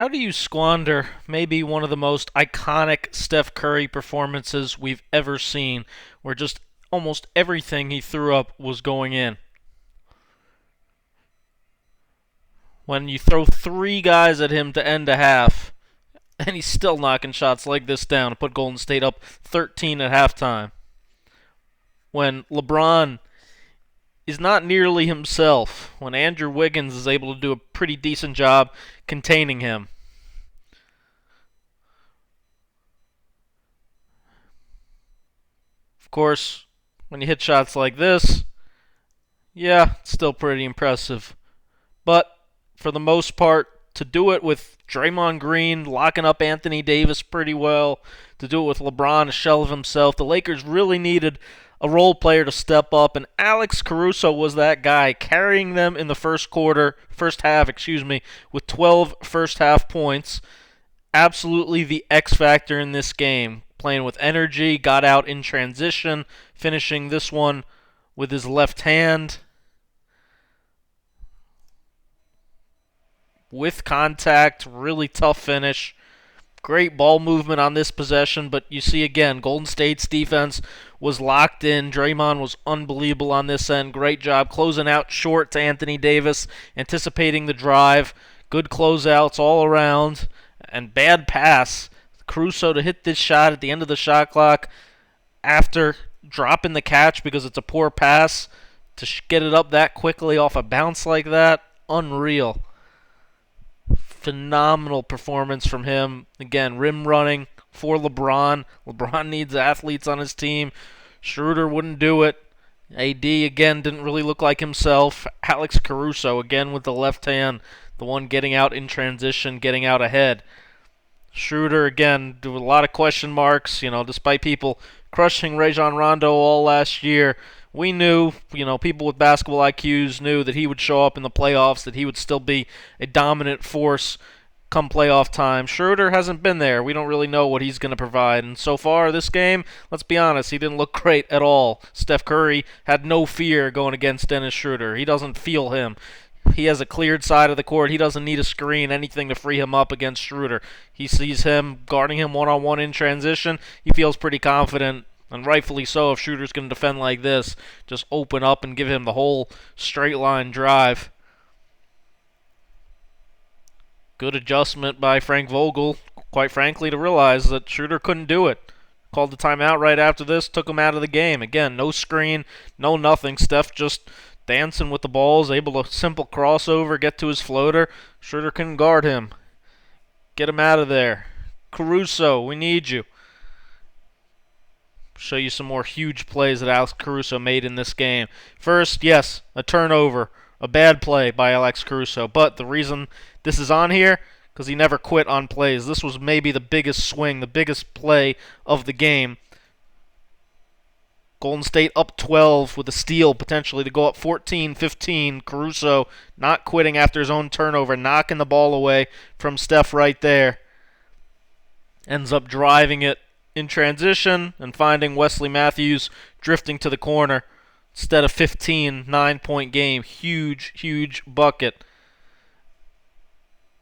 How do you squander maybe one of the most iconic Steph Curry performances we've ever seen, where just almost everything he threw up was going in? When you throw three guys at him to end a half, and he's still knocking shots like this down to put Golden State up 13 at halftime. When LeBron is not nearly himself, when Andrew Wiggins is able to do a pretty decent job containing him. Of course, when you hit shots like this, yeah, it's still pretty impressive. But for the most part, to do it with Draymond Green locking up Anthony Davis pretty well, to do it with LeBron, a shell of himself, the Lakers really needed a role player to step up, and Alex Caruso was that guy, carrying them in the first half, with 12 first half points. Absolutely the X factor in this game. Playing with energy, got out in transition, finishing this one with his left hand. With contact, really tough finish. Great ball movement on this possession, but you see again, Golden State's defense was locked in. Draymond was unbelievable on this end. Great job closing out short to Anthony Davis, anticipating the drive. Good closeouts all around, and bad pass. Caruso to hit this shot at the end of the shot clock after dropping the catch because it's a poor pass. To get it up that quickly off a bounce like that, unreal. Phenomenal performance from him. Again, rim running for LeBron. LeBron needs athletes on his team. Schroeder wouldn't do it. AD, again, didn't really look like himself. Alex Caruso, again, with the left hand. The one getting out in transition, getting out ahead. Schroeder, again, with a lot of question marks. Despite people crushing Rajon Rondo all last year, we knew, people with basketball IQs knew that he would show up in the playoffs, that he would still be a dominant force come playoff time. Schroeder hasn't been there. We don't really know what he's going to provide. And so far, this game, let's be honest, he didn't look great at all. Steph Curry had no fear going against Dennis Schroeder. He doesn't feel him. He has a cleared side of the court. He doesn't need a screen, anything to free him up against Schroeder. He sees him guarding him one-on-one in transition. He feels pretty confident. And rightfully so, if Schroeder's going to defend like this, just open up and give him the whole straight line drive. Good adjustment by Frank Vogel, quite frankly, to realize that Schroeder couldn't do it. Called the timeout right after this, took him out of the game. Again, no screen, no nothing. Steph just dancing with the balls, able to simple crossover, get to his floater. Schroeder couldn't guard him. Get him out of there. Caruso, we need you. Show you some more huge plays that Alex Caruso made in this game. First, yes, a turnover, a bad play by Alex Caruso. But the reason this is on here, because he never quit on plays. This was maybe the biggest swing, the biggest play of the game. Golden State up 12 with a steal potentially to go up 14-15. Caruso not quitting after his own turnover, knocking the ball away from Steph right there. Ends up driving it in transition and finding Wesley Matthews drifting to the corner instead of 15, 9-point game. Huge, huge bucket.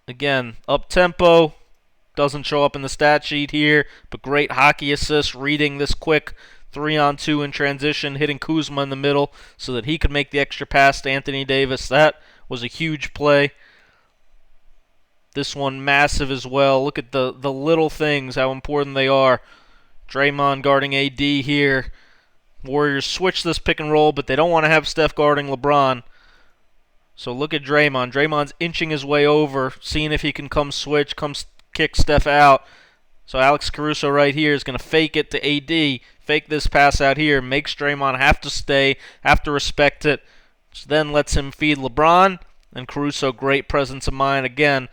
Again, up-tempo. Doesn't show up in the stat sheet here, but great hockey assist, reading this quick 3-on-2 in transition, hitting Kuzma in the middle so that he could make the extra pass to Anthony Davis. That was a huge play. This one massive as well. Look at the little things, how important they are. Draymond guarding AD here. Warriors switch this pick and roll, but they don't want to have Steph guarding LeBron. So look at Draymond. Draymond's inching his way over, seeing if he can come switch, kick Steph out. So Alex Caruso right here is going to fake it to AD, fake this pass out here, makes Draymond have to stay, have to respect it, which then lets him feed LeBron. And Caruso, great presence of mind again.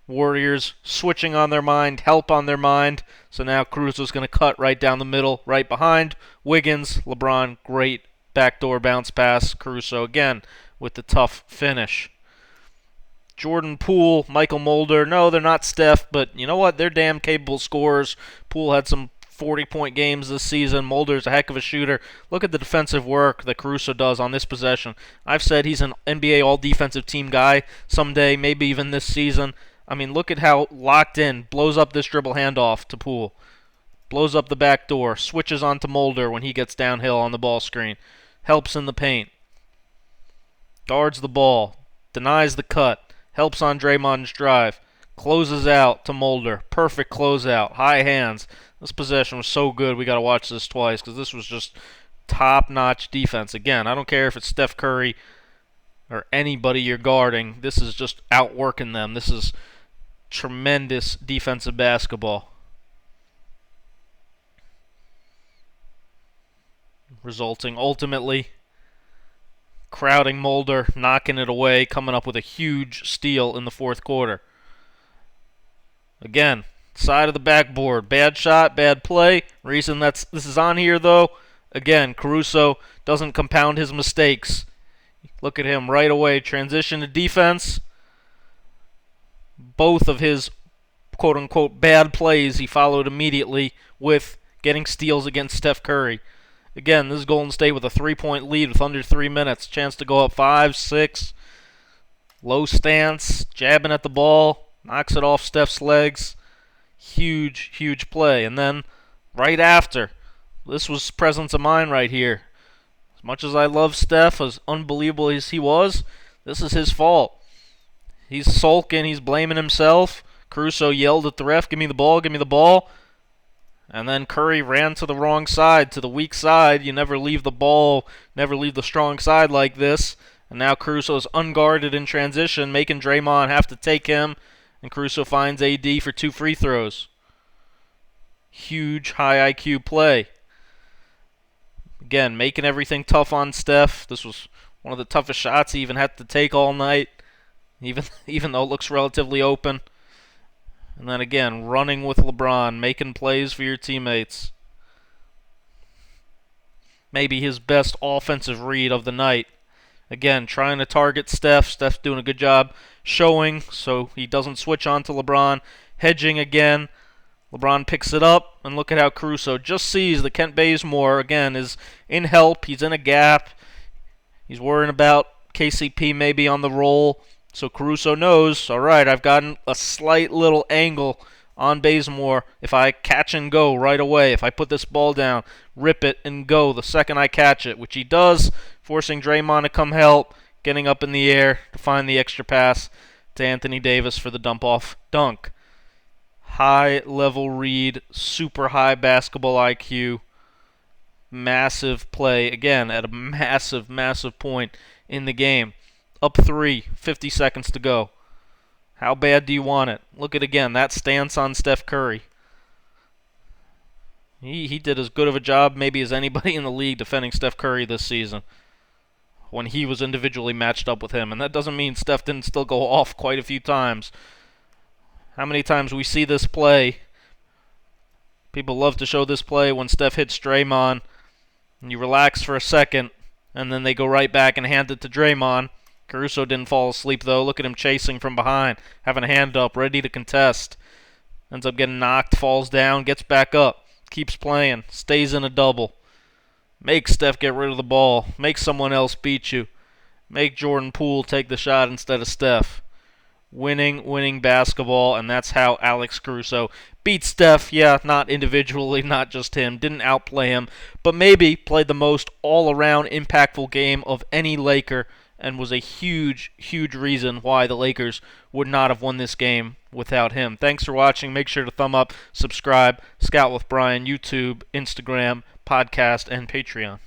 Warriors switching on their mind, help on their mind. So now Caruso's going to cut right down the middle, right behind Wiggins. LeBron, great backdoor bounce pass. Caruso again with the tough finish. Jordan Poole, Michael Mulder. No, they're not Steph, but you know what? They're damn capable scorers. Poole had some 40-point games this season. Mulder's a heck of a shooter. Look at the defensive work that Caruso does on this possession. I've said he's an NBA all-defensive team guy someday, maybe even this season. I mean, look at how locked in. Blows up this dribble handoff to Poole. Blows up the back door. Switches on to Mulder when he gets downhill on the ball screen. Helps in the paint. Guards the ball. Denies the cut. Helps on Draymond's drive. Closes out to Mulder. Perfect closeout. High hands. This possession was so good we got to watch this twice because this was just top-notch defense. Again, I don't care if it's Steph Curry or anybody you're guarding. This is just outworking them. This is tremendous defensive basketball. Resulting ultimately crowding Mulder, knocking it away, coming up with a huge steal in the fourth quarter. Again, side of the backboard. Bad shot, bad play. Reason this is on here, though, again, Caruso doesn't compound his mistakes. Look at him right away. Transition to defense. Both of his quote-unquote bad plays he followed immediately with getting steals against Steph Curry. Again, this is Golden State with a 3-point lead with under 3 minutes. Chance to go up 5, 6. Low stance, jabbing at the ball. Knocks it off Steph's legs. Huge, huge play. And then right after, this was presence of mind right here. As much as I love Steph, as unbelievable as he was, this is his fault. He's sulking. He's blaming himself. Caruso yelled at the ref, "Give me the ball, give me the ball." And then Curry ran to the wrong side, to the weak side. You never leave the ball, never leave the strong side like this. And now Caruso is unguarded in transition, making Draymond have to take him. And Caruso finds AD for 2 free throws. Huge high IQ play. Again, making everything tough on Steph. This was one of the toughest shots he even had to take all night, even though it looks relatively open. And then again, running with LeBron, making plays for your teammates. Maybe his best offensive read of the night. Again, trying to target Steph. Steph's doing a good job showing so he doesn't switch on to LeBron. Hedging again. LeBron picks it up, and look at how Caruso just sees that Kent Bazemore, again, is in help. He's in a gap. He's worrying about KCP maybe on the roll. So Caruso knows, all right, I've gotten a slight little angle on Bazemore. If I catch and go right away, if I put this ball down, rip it and go the second I catch it, which he does, forcing Draymond to come help, getting up in the air to find the extra pass to Anthony Davis for the dump-off dunk. High-level read, super high basketball IQ, massive play, again, at a massive, massive point in the game. Up 3, 50 seconds to go. How bad do you want it? Look at, again, that stance on Steph Curry. He did as good of a job maybe as anybody in the league defending Steph Curry this season when he was individually matched up with him. And that doesn't mean Steph didn't still go off quite a few times. How many times we see this play? People love to show this play when Steph hits Draymond, and you relax for a second, and then they go right back and hand it to Draymond. Caruso didn't fall asleep, though. Look at him chasing from behind, having a hand up, ready to contest. Ends up getting knocked, falls down, gets back up, keeps playing, stays in a double. Make Steph get rid of the ball. Make someone else beat you. Make Jordan Poole take the shot instead of Steph. Winning basketball, and that's how Alex Caruso beat Steph. Yeah, not individually, not just him. Didn't outplay him, but maybe played the most all-around impactful game of any Laker, and was a huge, huge reason why the Lakers would not have won this game without him. Thanks for watching. Make sure to thumb up, subscribe, Scout with Bryan, YouTube, Instagram, podcast, and Patreon.